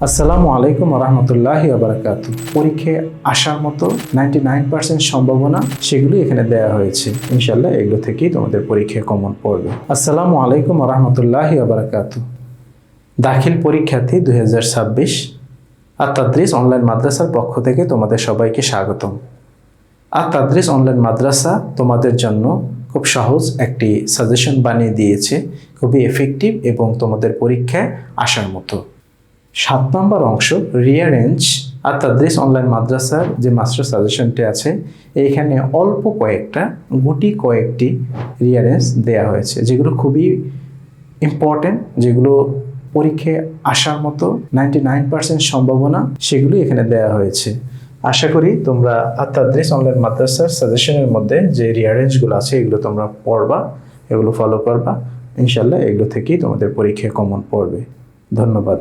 আসসালামু আলাইকুম রহমতুল্লাহি ওয়াবারাকাতু। পরীক্ষায় আসার মতো 99% সম্ভাবনা সেগুলি এখানে দেয়া হয়েছে। ইনশাল্লাহ এগুলো থেকেই তোমাদের পরীক্ষায় কমন পড়বে। আসসালামু আলাইকুম রহমতুল্লাহি ওয়াবারাকাতু। দাখিল পরীক্ষার্থী 2026 আত-তাদরিস অনলাইন মাদ্রাসার পক্ষ থেকে তোমাদের সবাইকে স্বাগতম। আত-তাদরিস অনলাইন মাদ্রাসা তোমাদের জন্য খুব সহজ একটি সাজেশন বানিয়ে দিয়েছে, খুবই এফেক্টিভ এবং তোমাদের পরীক্ষায় আসার মতো। 7 নম্বর অংশ রিয়ারেঞ্জ আত-তাদরিস অনলাইন মাদ্রাসার যে মাস্টার সাজেশনটি আছে, এইখানে অল্প কয়েকটি রিয়ারেঞ্জ দেয়া হয়েছে, যেগুলো খুবই ইম্পর্টেন্ট, যেগুলো পরীক্ষায় আসার মতো 99% সম্ভাবনা সেগুলি এখানে দেয়া হয়েছে। আশা করি তোমরা আত-তাদরিস অনলাইন মাদ্রাসার সাজেশনের মধ্যে যে রিয়ারেঞ্জগুলো আছে এগুলো তোমরা পড়বা, এগুলো ফলো করবা। ইনশাল্লাহ এগুলো থেকেই তোমাদের পরীক্ষায় কমন পড়বে। ধন্যবাদ।